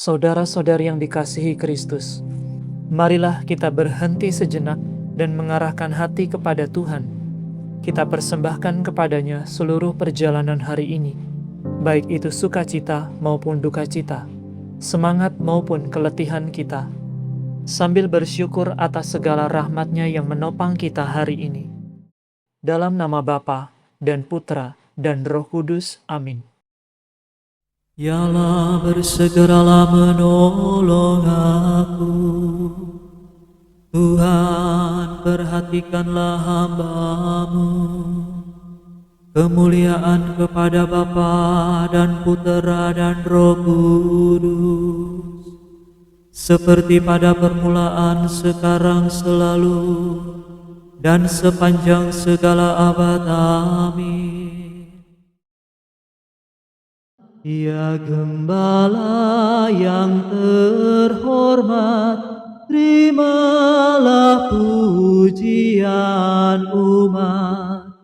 Saudara-saudari yang dikasihi Kristus, marilah kita berhenti sejenak dan mengarahkan hati kepada Tuhan. Kita persembahkan kepadanya seluruh perjalanan hari ini, baik itu sukacita maupun duka cita, semangat maupun keletihan kita, sambil bersyukur atas segala rahmat-Nya yang menopang kita hari ini. Dalam nama Bapa dan Putra dan Roh Kudus. Amin. Yalah, bersegeralah menolong aku. Tuhan, perhatikanlah hamba-Mu. Kemuliaan kepada Bapa dan Putera dan Roh Kudus, seperti pada permulaan, sekarang, selalu, dan sepanjang segala abad. Amin. Ya Gembala yang terhormat, terimalah pujian umat.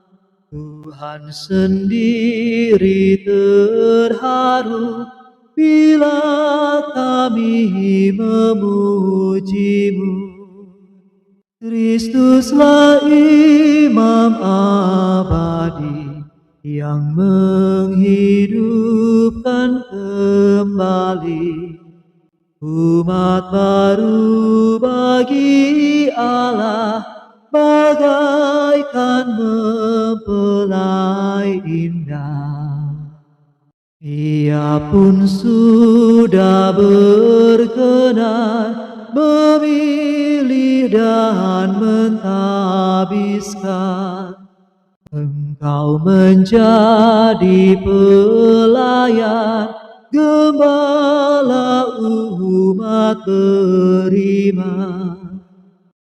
Tuhan sendiri terharu bila kami memuji-Mu. Kristuslah Imam abadi yang menghidupkan kembali umat baru bagi Allah, bagaikan mempelai indah. Ia pun sudah berkenan memilih dan mentahbiskan Engkau menjadi pelayan, gembala umat beriman.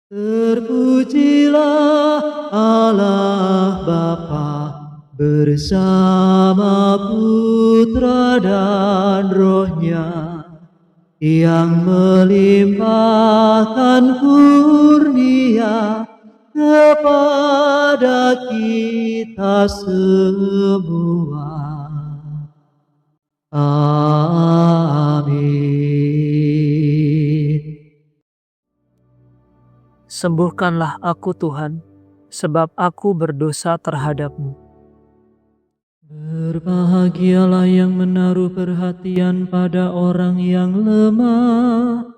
Terpujilah Allah Bapa bersama Putra dan Roh-Nya, yang melimpahkan kurnia kepada kita semua. Amin. Sembuhkanlah aku Tuhan, sebab aku berdosa terhadap-Mu. Berbahagialah yang menaruh perhatian pada orang yang lemah.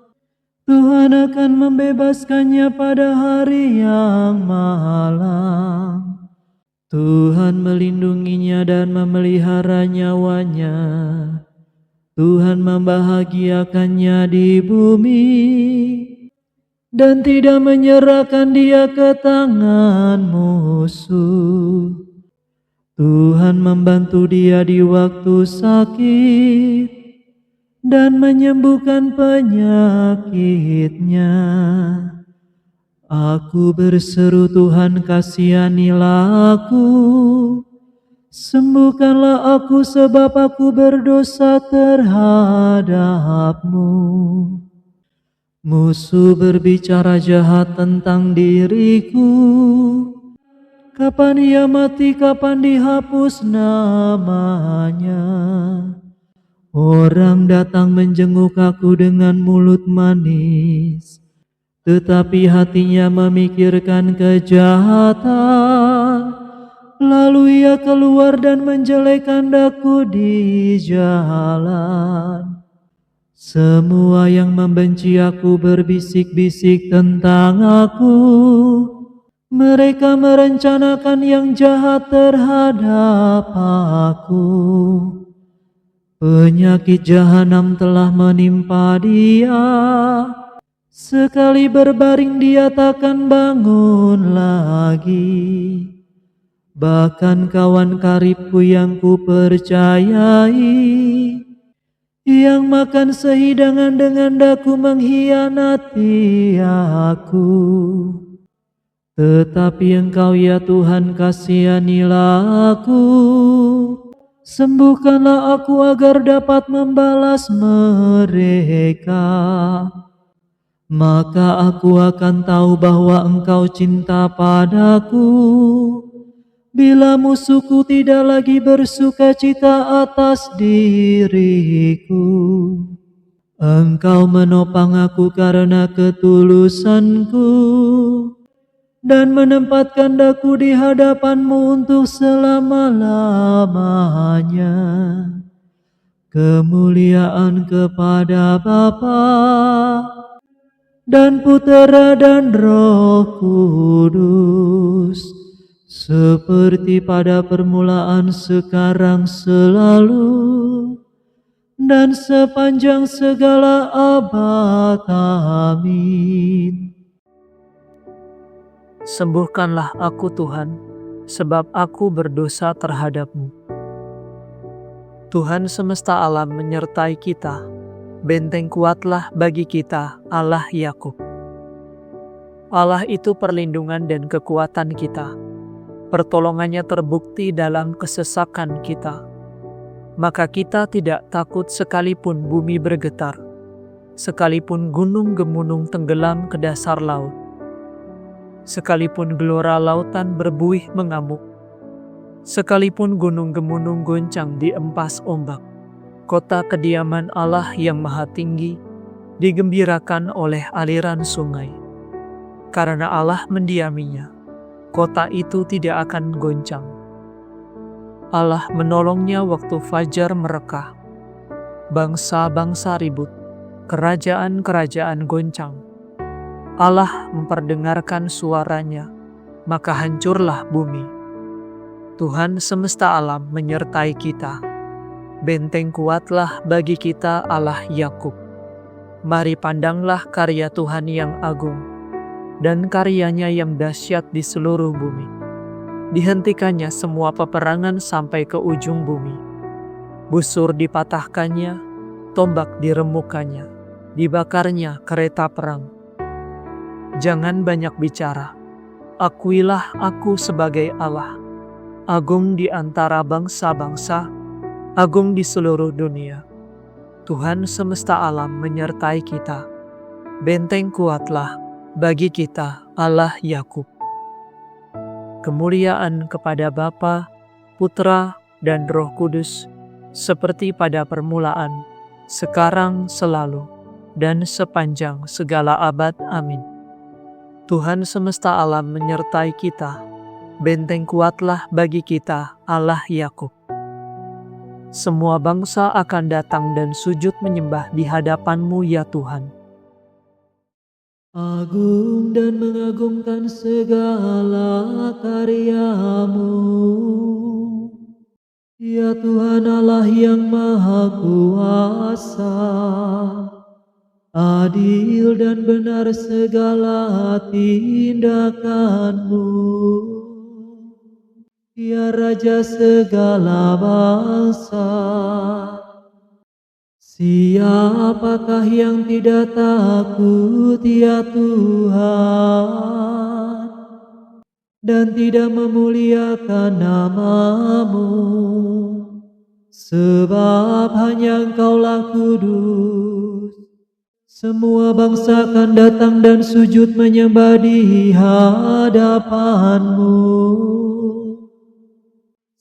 Tuhan akan membebaskannya pada hari yang malang. Tuhan melindunginya dan memelihara nyawanya. Tuhan membahagiakannya di bumi dan tidak menyerahkan dia ke tangan musuh. Tuhan membantu dia di waktu sakit dan menyembuhkan penyakitnya. Aku berseru, Tuhan kasihanilah aku. Sembuhkanlah aku sebab aku berdosa terhadap-Mu. Musuh berbicara jahat tentang diriku. Kapan ia mati, kapan dihapus namanya. Orang datang menjenguk aku dengan mulut manis, tetapi hatinya memikirkan kejahatan. Lalu ia keluar dan menjelekkan daku di jalan. Semua yang membenci aku berbisik-bisik tentang aku. Mereka merencanakan yang jahat terhadap aku. Penyakit jahanam telah menimpa dia. Sekali berbaring dia takkan bangun lagi. Bahkan kawan karibku yang kupercayai, yang makan sehidangan dengan daku, mengkhianati aku. Tetapi Engkau ya Tuhan kasihanilah aku. Sembuhkanlah aku agar dapat membalas mereka. Maka aku akan tahu bahwa Engkau cinta padaku. Bila musuhku tidak lagi bersuka cita atas diriku. Engkau menopang aku karena ketulusanku, dan menempatkan daku di hadapan-Mu untuk selama-lamanya. Kemuliaan kepada Bapa dan Putera dan Roh Kudus, seperti pada permulaan, sekarang, selalu, dan sepanjang segala abad. Amin. Sembuhkanlah aku Tuhan, sebab aku berdosa terhadap-Mu. Tuhan semesta alam menyertai kita, benteng kuatlah bagi kita, Allah Yakub. Allah itu perlindungan dan kekuatan kita, pertolongannya terbukti dalam kesesakan kita. Maka kita tidak takut sekalipun bumi bergetar, sekalipun gunung-gemunung tenggelam ke dasar laut, sekalipun gelora lautan berbuih mengamuk, sekalipun gunung-gemunung goncang diempas ombak. Kota kediaman Allah yang Maha Tinggi digembirakan oleh aliran sungai. Karena Allah mendiaminya, kota itu tidak akan goncang. Allah menolongnya waktu fajar merekah. Bangsa-bangsa ribut, kerajaan-kerajaan goncang. Allah memperdengarkan suaranya, maka hancurlah bumi. Tuhan semesta alam menyertai kita. Benteng kuatlah bagi kita, Allah Yakub. Mari pandanglah karya Tuhan yang agung, dan karyanya yang dahsyat di seluruh bumi. Dihentikannya semua peperangan sampai ke ujung bumi. Busur dipatahkannya, tombak diremukkannya, dibakarnya kereta perang. Jangan banyak bicara, akuilah aku sebagai Allah, agung di antara bangsa-bangsa, agung di seluruh dunia. Tuhan semesta alam menyertai kita. Benteng kuatlah bagi kita, Allah Yakub. Kemuliaan kepada Bapa, Putra, dan Roh Kudus, seperti pada permulaan, sekarang, selalu, dan sepanjang segala abad. Amin. Tuhan semesta alam menyertai kita. Benteng kuatlah bagi kita, Allah Yakub. Semua bangsa akan datang dan sujud menyembah di hadapan-Mu, ya Tuhan. Agung dan mengagumkan segala karya-Mu, ya Tuhan Allah yang Maha Kuasa. Adil dan benar segala tindakan-Mu, ya Raja segala bangsa. Siapakah yang tidak takut, ya Tuhan, dan tidak memuliakan nama-Mu? Sebab hanya Engkaulah kudus. Semua bangsa akan datang dan sujud menyembah di hadapan-Mu.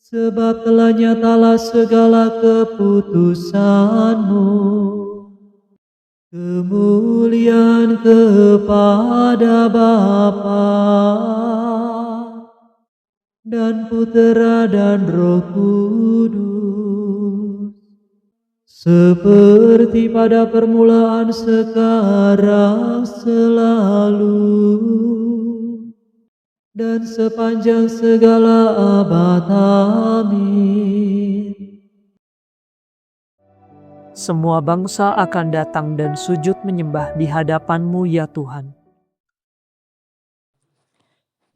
Sebab telah nyatalah segala keputusan-Mu. Kemuliaan kepada Bapa dan Putera dan Roh Kudus, seperti pada permulaan, sekarang, selalu, dan sepanjang segala abad. Amin. Semua bangsa akan datang dan sujud menyembah di hadapan-Mu, ya Tuhan.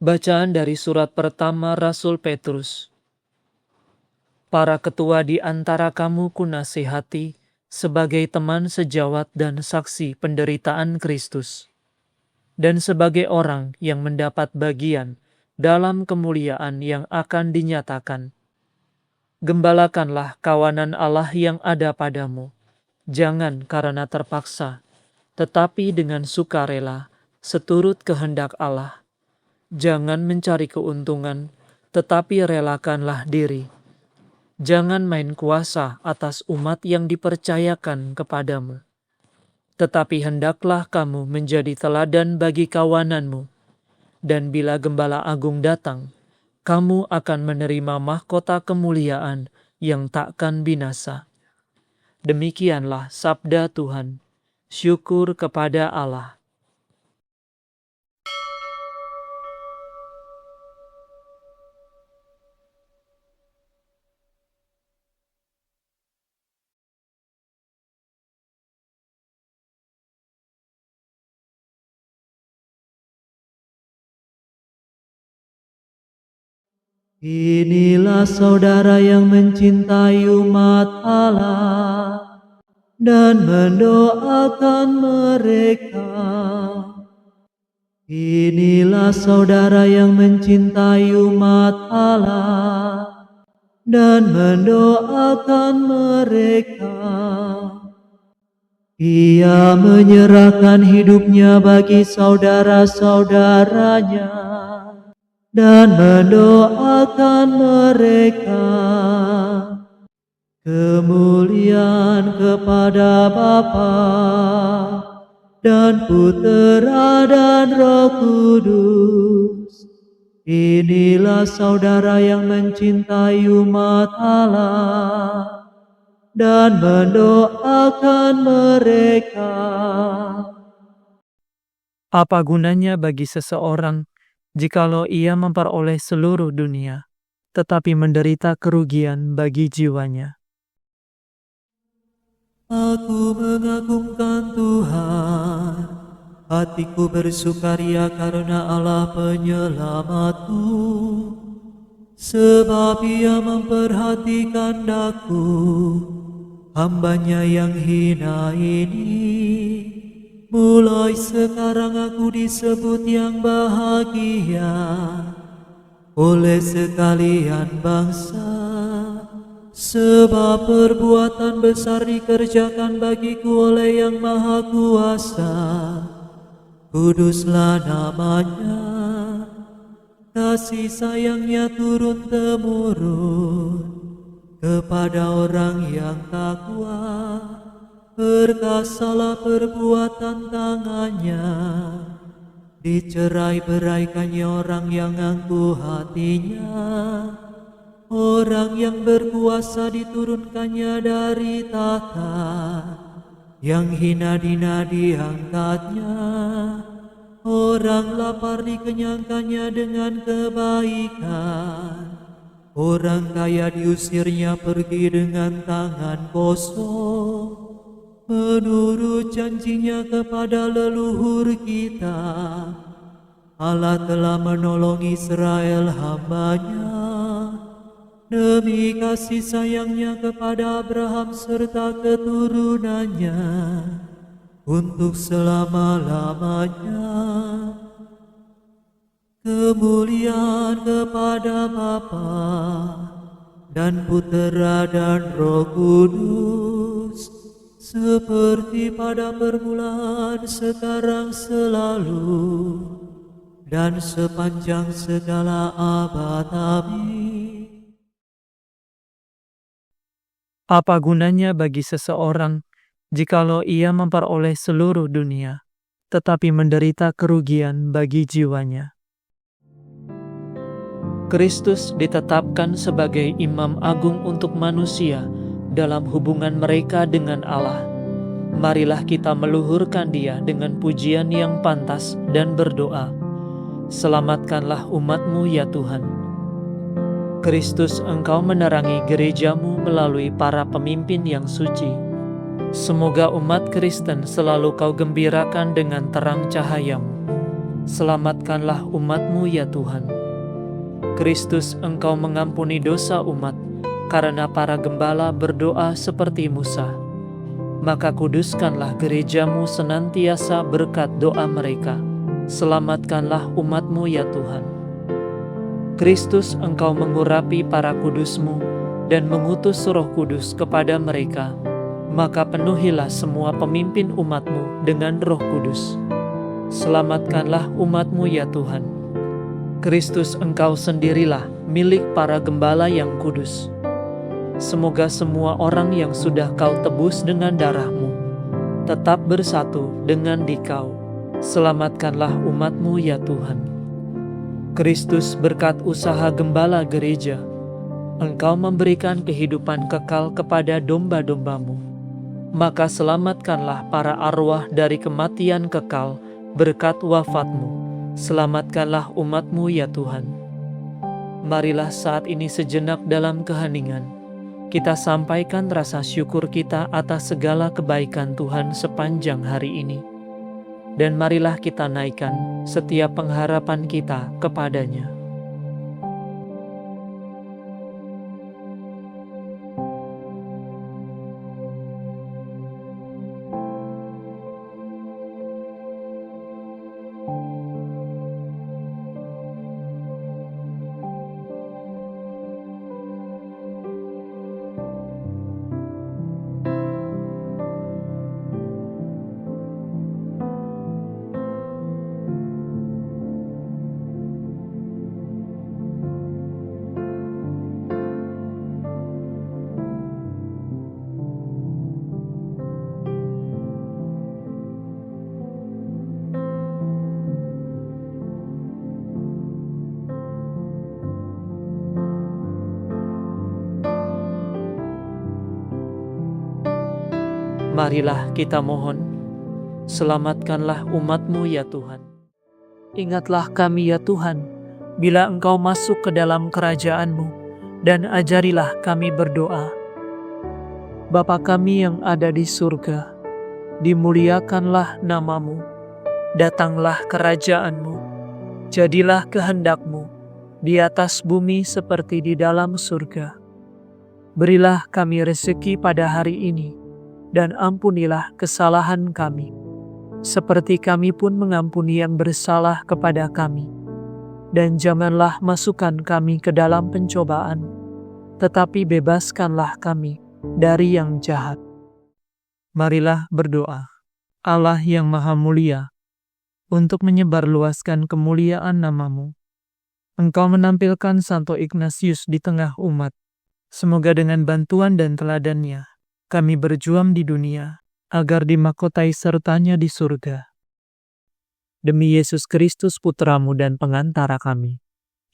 Bacaan dari surat pertama Rasul Petrus. Para ketua di antara kamu kunasihati sebagai teman sejawat dan saksi penderitaan Kristus, dan sebagai orang yang mendapat bagian dalam kemuliaan yang akan dinyatakan. Gembalakanlah kawanan Allah yang ada padamu, jangan karena terpaksa, tetapi dengan sukarela, seturut kehendak Allah. Jangan mencari keuntungan, tetapi relakanlah diri. Jangan main kuasa atas umat yang dipercayakan kepadamu. Tetapi hendaklah kamu menjadi teladan bagi kawananmu, dan bila Gembala Agung datang, kamu akan menerima mahkota kemuliaan yang takkan binasa. Demikianlah sabda Tuhan. Syukur kepada Allah. Inilah saudara yang mencintai umat Allah dan mendoakan mereka. Inilah saudara yang mencintai umat Allah dan mendoakan mereka. Ia menyerahkan hidupnya bagi saudara-saudaranya dan mendoakan mereka. Kemuliaan kepada Bapa dan Putera dan Roh Kudus. Inilah saudara yang mencintai umat Allah dan mendoakan mereka. Apa gunanya bagi seseorang jikalau ia memperoleh seluruh dunia, tetapi menderita kerugian bagi jiwanya? Aku mengagungkan Tuhan, hatiku bersukaria karena Allah penyelamatku, sebab Ia memperhatikan daku, hambanya yang hina ini. Mulai sekarang aku disebut yang bahagia oleh sekalian bangsa, sebab perbuatan besar dikerjakan bagiku oleh Yang Maha Kuasa. Kuduslah namanya, kasih sayangnya turun-temurun kepada orang yang takwa. Perkasalah perbuatan tangannya, dicerai-beraikannya orang yang angkuh hatinya. Orang yang berkuasa diturunkannya dari tahta, yang hina-dina diangkatnya. Orang lapar dikenyangkannya dengan kebaikan, orang kaya diusirnya pergi dengan tangan kosong. Menurut janjinya kepada leluhur kita, Allah telah menolong Israel hambanya, demi kasih sayangnya kepada Abraham serta keturunannya, untuk selama-lamanya. Kemuliaan kepada Bapa dan Putera dan Roh Kudus, seperti pada permulaan, sekarang, selalu, dan sepanjang segala abad. Amin. Apa gunanya bagi seseorang jikalau ia memperoleh seluruh dunia, tetapi menderita kerugian bagi jiwanya? Kristus ditetapkan sebagai Imam Agung untuk manusia dalam hubungan mereka dengan Allah. Marilah kita meluhurkan Dia dengan pujian yang pantas dan berdoa. Selamatkanlah umat-Mu ya Tuhan. Kristus, Engkau menerangi gereja-Mu melalui para pemimpin yang suci. Semoga umat Kristen selalu Kau gembirakan dengan terang cahaya-Mu. Selamatkanlah umat-Mu ya Tuhan. Kristus, Engkau mengampuni dosa umat, karena para gembala berdoa seperti Musa. Maka kuduskanlah gereja-Mu senantiasa berkat doa mereka. Selamatkanlah umat-Mu ya Tuhan. Kristus, Engkau mengurapi para kudus-Mu dan mengutus Roh Kudus kepada mereka. Maka penuhilah semua pemimpin umat-Mu dengan Roh Kudus. Selamatkanlah umat-Mu ya Tuhan. Kristus, Engkau sendirilah milik para gembala yang kudus. Semoga semua orang yang sudah Kau tebus dengan darah-Mu tetap bersatu dengan Dikau. Selamatkanlah umat-Mu ya Tuhan. Kristus, berkat usaha gembala gereja, Engkau memberikan kehidupan kekal kepada domba-domba-Mu. Maka selamatkanlah para arwah dari kematian kekal berkat wafat-Mu. Selamatkanlah umat-Mu ya Tuhan. Marilah saat ini sejenak dalam keheningan, kita sampaikan rasa syukur kita atas segala kebaikan Tuhan sepanjang hari ini. Dan marilah kita naikkan setiap pengharapan kita kepadanya. Marilah kita mohon, selamatkanlah umat-Mu ya Tuhan. Ingatlah kami ya Tuhan, bila Engkau masuk ke dalam kerajaan-Mu, dan ajarilah kami berdoa. Bapa kami yang ada di surga, dimuliakanlah nama-Mu, datanglah kerajaan-Mu, jadilah kehendak-Mu, di atas bumi seperti di dalam surga. Berilah kami rezeki pada hari ini, dan ampunilah kesalahan kami, seperti kami pun mengampuni yang bersalah kepada kami. Dan janganlah masukkan kami ke dalam pencobaan, tetapi bebaskanlah kami dari yang jahat. Marilah berdoa. Allah yang Maha Mulia, untuk menyebarluaskan kemuliaan nama-Mu, Engkau menampilkan Santo Ignatius di tengah umat. Semoga dengan bantuan dan teladannya, kami berjuang di dunia, agar dimahkotai sertanya di surga. Demi Yesus Kristus Putra-Mu dan pengantara kami,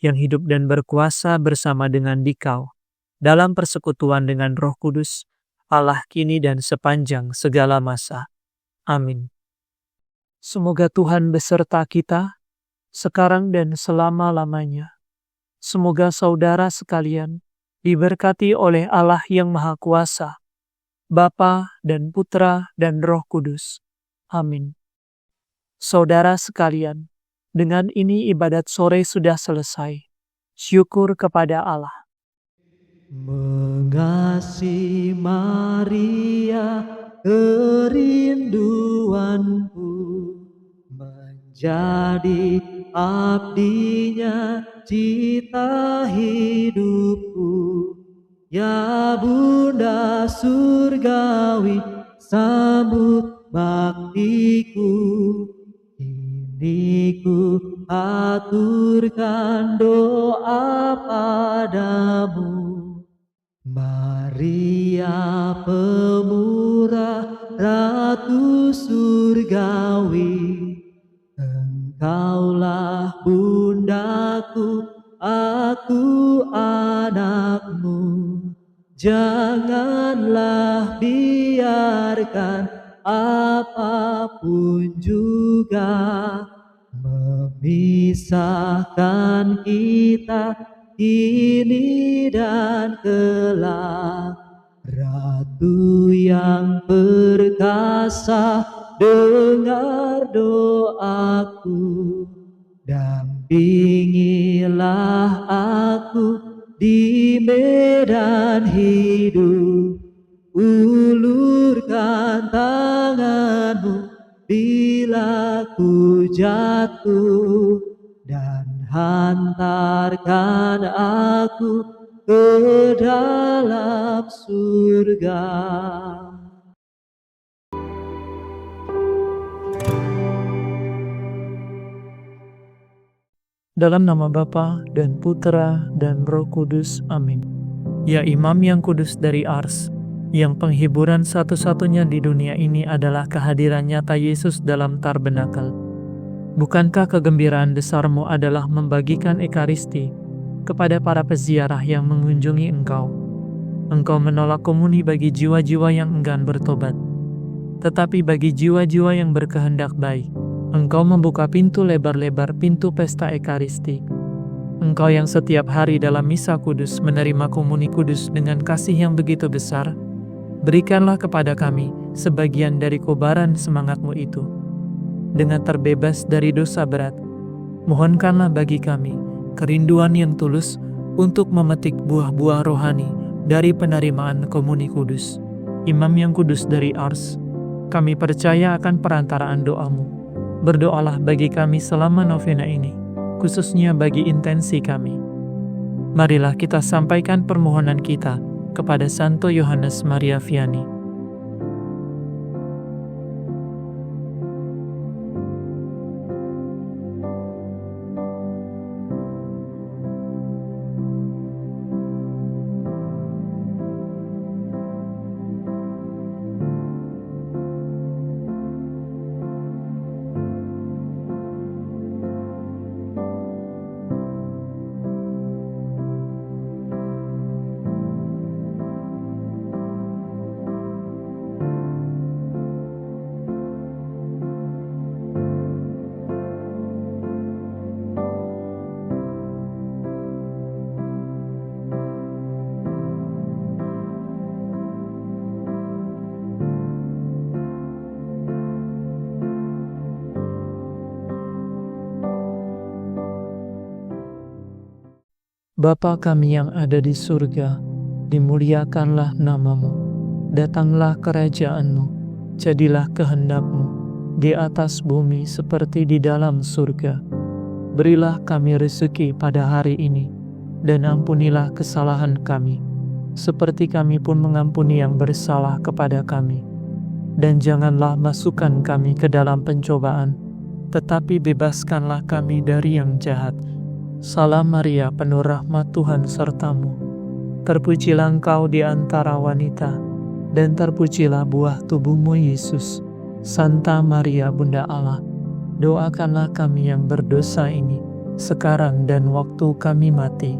yang hidup dan berkuasa bersama dengan Dikau, dalam persekutuan dengan Roh Kudus, Allah kini dan sepanjang segala masa. Amin. Semoga Tuhan beserta kita, sekarang dan selama-lamanya. Semoga saudara sekalian diberkati oleh Allah yang Maha Kuasa, Bapa dan Putra dan Roh Kudus. Amin. Saudara sekalian, dengan ini ibadat sore sudah selesai. Syukur kepada Allah. Mengasihi Maria, kerinduanku, menjadi abdinya, cita hidupku. Ya Bunda surgawi, sambut baktiku. Ini ku aturkan doa padamu. Maria pemurah, Ratu surgawi, Engkaulah bundaku, aku anakmu. Janganlah biarkan apapun juga memisahkan kita kini dan kelak. Ratu yang perkasa, dengar doaku. Dampingilah aku di medan hidup. Ulurkan tanganmu bila ku jatuh, dan hantarkan aku ke dalam surga. Dalam nama Bapa dan Putra dan Roh Kudus. Amin. Ya Imam yang kudus dari Ars, yang penghiburan satu-satunya di dunia ini adalah kehadiran nyata Yesus dalam tabernakel. Bukankah kegembiraan besarmu adalah membagikan ekaristi kepada para peziarah yang mengunjungi engkau? Engkau menolak komuni bagi jiwa-jiwa yang enggan bertobat. Tetapi bagi jiwa-jiwa yang berkehendak baik, engkau membuka pintu lebar-lebar, pintu pesta ekaristi. Engkau yang setiap hari dalam misa kudus menerima komuni kudus dengan kasih yang begitu besar, berikanlah kepada kami sebagian dari kobaran semangatmu itu. Dengan terbebas dari dosa berat, mohonkanlah bagi kami kerinduan yang tulus untuk memetik buah-buah rohani dari penerimaan komuni kudus. Imam yang kudus dari Ars, kami percaya akan perantaraan doamu. Berdoalah bagi kami selama novena ini, khususnya bagi intensi kami. Marilah kita sampaikan permohonan kita kepada Santo Yohanes Maria Vianney. Bapa kami yang ada di surga, dimuliakanlah namamu. Datanglah kerajaan-Mu, jadilah kehendak-Mu di atas bumi seperti di dalam surga. Berilah kami rezeki pada hari ini, dan ampunilah kesalahan kami, seperti kami pun mengampuni yang bersalah kepada kami. Dan janganlah masukkan kami ke dalam pencobaan, tetapi bebaskanlah kami dari yang jahat. Salam Maria, penuh rahmat, Tuhan sertamu. Terpujilah engkau di antara wanita, dan terpujilah buah tubuhmu Yesus. Santa Maria, Bunda Allah, doakanlah kami yang berdosa ini, sekarang dan waktu kami mati.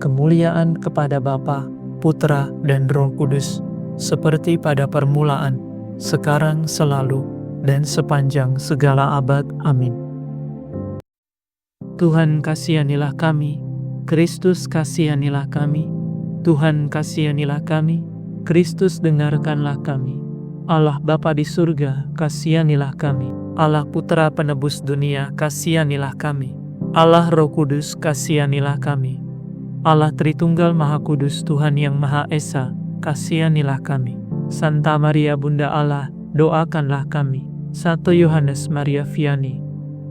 Kemuliaan kepada Bapa, Putra, dan Roh Kudus, seperti pada permulaan, sekarang, selalu, dan sepanjang segala abad. Amin. Tuhan kasihanilah kami, Kristus kasihanilah kami, Tuhan kasihanilah kami, Kristus dengarkanlah kami. Allah Bapa di surga, kasihanilah kami. Allah Putra penebus dunia, kasihanilah kami. Allah Roh Kudus, kasihanilah kami. Allah Tritunggal Maha Kudus, Tuhan yang Maha Esa, kasihanilah kami. Santa Maria Bunda Allah, doakanlah kami. Santo Yohanes Maria Vianney,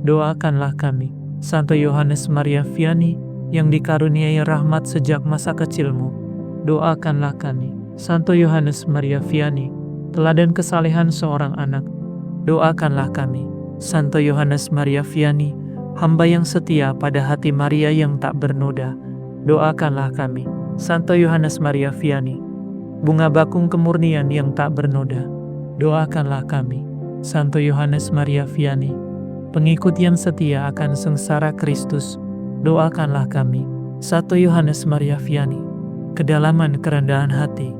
doakanlah kami. Santo Yohanes Maria Vianney yang dikaruniai rahmat sejak masa kecilmu, doakanlah kami. Santo Yohanes Maria Vianney, teladan kesalehan seorang anak, doakanlah kami. Santo Yohanes Maria Vianney, hamba yang setia pada hati Maria yang tak bernoda, doakanlah kami. Santo Yohanes Maria Vianney, bunga bakung kemurnian yang tak bernoda, doakanlah kami. Santo Yohanes Maria Vianney, pengikut yang setia akan sengsara Kristus, doakanlah kami. Santo Yohanes Maria Vianney, kedalaman kerendahan hati,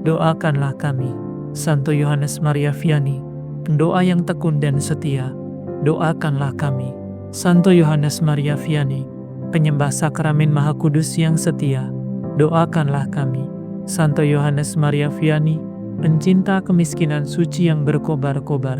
doakanlah kami. Santo Yohanes Maria Vianney, pendoa yang tekun dan setia, doakanlah kami. Santo Yohanes Maria Vianney, penyembah sakramen Maha Kudus yang setia, doakanlah kami. Santo Yohanes Maria Vianney, pencinta kemiskinan suci yang berkobar-kobar,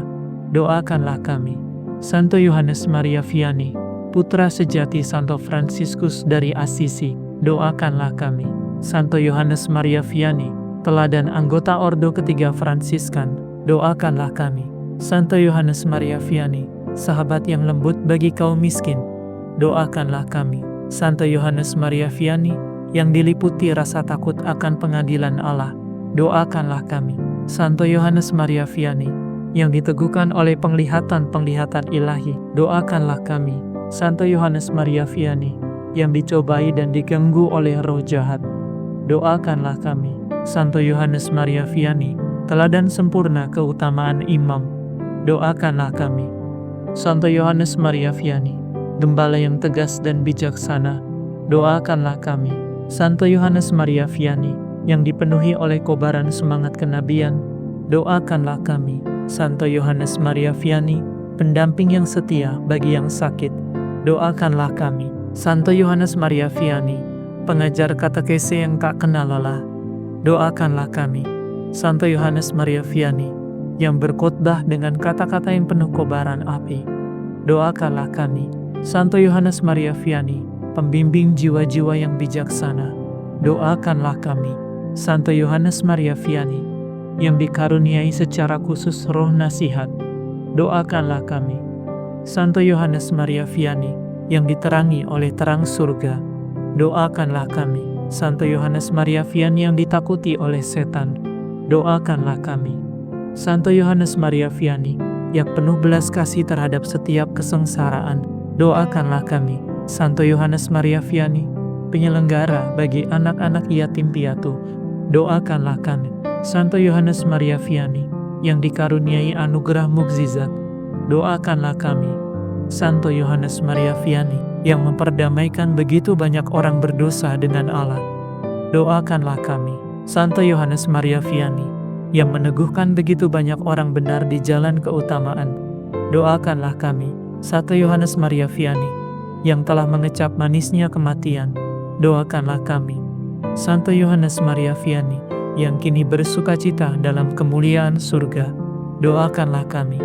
doakanlah kami. Santo Yohanes Maria Vianney, putra sejati Santo Fransiskus dari Assisi, doakanlah kami. Santo Yohanes Maria Vianney, teladan anggota Ordo Ketiga Fransiskan, doakanlah kami. Santo Yohanes Maria Vianney, sahabat yang lembut bagi kaum miskin, doakanlah kami. Santo Yohanes Maria Vianney, yang diliputi rasa takut akan pengadilan Allah, doakanlah kami. Santo Yohanes Maria Vianney, yang diteguhkan oleh penglihatan-penglihatan ilahi, doakanlah kami. Santo Yohanes Maria Vianney, yang dicobai dan diganggu oleh roh jahat, doakanlah kami. Santo Yohanes Maria Vianney, teladan sempurna keutamaan imam, doakanlah kami. Santo Yohanes Maria Vianney, gembala yang tegas dan bijaksana, doakanlah kami. Santo Yohanes Maria Vianney, yang dipenuhi oleh kobaran semangat kenabian, doakanlah kami. Santo Yohanes Maria Vianney, pendamping yang setia bagi yang sakit, doakanlah kami. Santo Yohanes Maria Vianney, pengajar katekese yang tak kenal lelah, doakanlah kami. Santo Yohanes Maria Vianney, yang berkhotbah dengan kata-kata yang penuh kobaran api, doakanlah kami. Santo Yohanes Maria Vianney, pembimbing jiwa-jiwa yang bijaksana, doakanlah kami. Santo Yohanes Maria Vianney, yang dikaruniai secara khusus roh nasihat, doakanlah kami. Santo Yohanes Maria Vianney, yang diterangi oleh terang surga, doakanlah kami. Santo Yohanes Maria Vianney, yang ditakuti oleh setan, doakanlah kami. Santo Yohanes Maria Vianney, yang penuh belas kasih terhadap setiap kesengsaraan, doakanlah kami. Santo Yohanes Maria Vianney, penyelenggara bagi anak-anak yatim piatu, doakanlah kami. Santo Yohanes Maria Vianney, yang dikaruniai anugerah mukjizat, doakanlah kami. Santo Yohanes Maria Vianney, yang memperdamaikan begitu banyak orang berdosa dengan Allah, doakanlah kami. Santo Yohanes Maria Vianney, yang meneguhkan begitu banyak orang benar di jalan keutamaan, doakanlah kami. Santo Yohanes Maria Vianney, yang telah mengecap manisnya kematian, doakanlah kami. Santo Yohanes Maria Vianney, yang kini bersukacita dalam kemuliaan surga, doakanlah kami.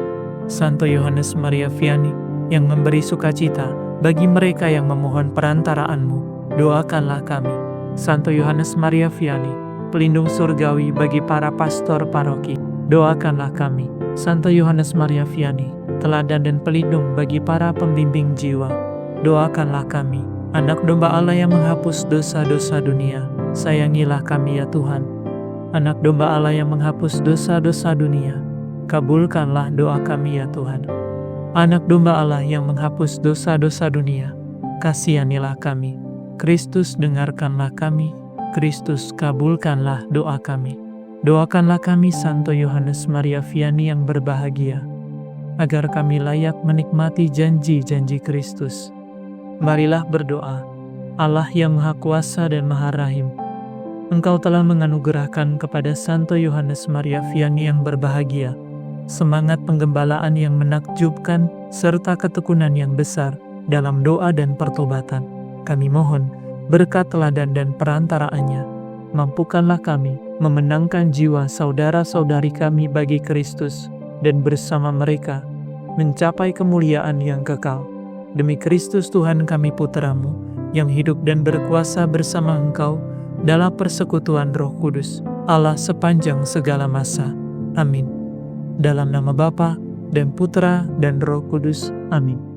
Santo Yohanes Maria Vianney, yang memberi sukacita bagi mereka yang memohon perantaraanmu, doakanlah kami. Santo Yohanes Maria Vianney, pelindung surgawi bagi para pastor paroki, doakanlah kami. Santo Yohanes Maria Vianney, teladan dan pelindung bagi para pembimbing jiwa, doakanlah kami. Anak domba Allah yang menghapus dosa-dosa dunia, sayangilah kami ya Tuhan. Anak domba Allah yang menghapus dosa-dosa dunia, kabulkanlah doa kami ya Tuhan. Anak domba Allah yang menghapus dosa-dosa dunia, kasihanilah kami. Kristus, dengarkanlah kami. Kristus, kabulkanlah doa kami. Doakanlah kami Santo Yohanes Maria Vianney yang berbahagia, agar kami layak menikmati janji-janji Kristus. Marilah berdoa. Allah yang Maha Kuasa dan Maha Rahim, Engkau telah menganugerahkan kepada Santo Yohanes Maria Vianney yang berbahagia semangat penggembalaan yang menakjubkan serta ketekunan yang besar dalam doa dan pertobatan. Kami mohon berkat teladan dan perantaraannya, mampukanlah kami memenangkan jiwa saudara-saudari kami bagi Kristus dan bersama mereka mencapai kemuliaan yang kekal. Demi Kristus Tuhan kami Putra-Mu, yang hidup dan berkuasa bersama Engkau dalam persekutuan Roh Kudus, Allah sepanjang segala masa. Amin. Dalam nama Bapa dan Putra dan Roh Kudus. Amin.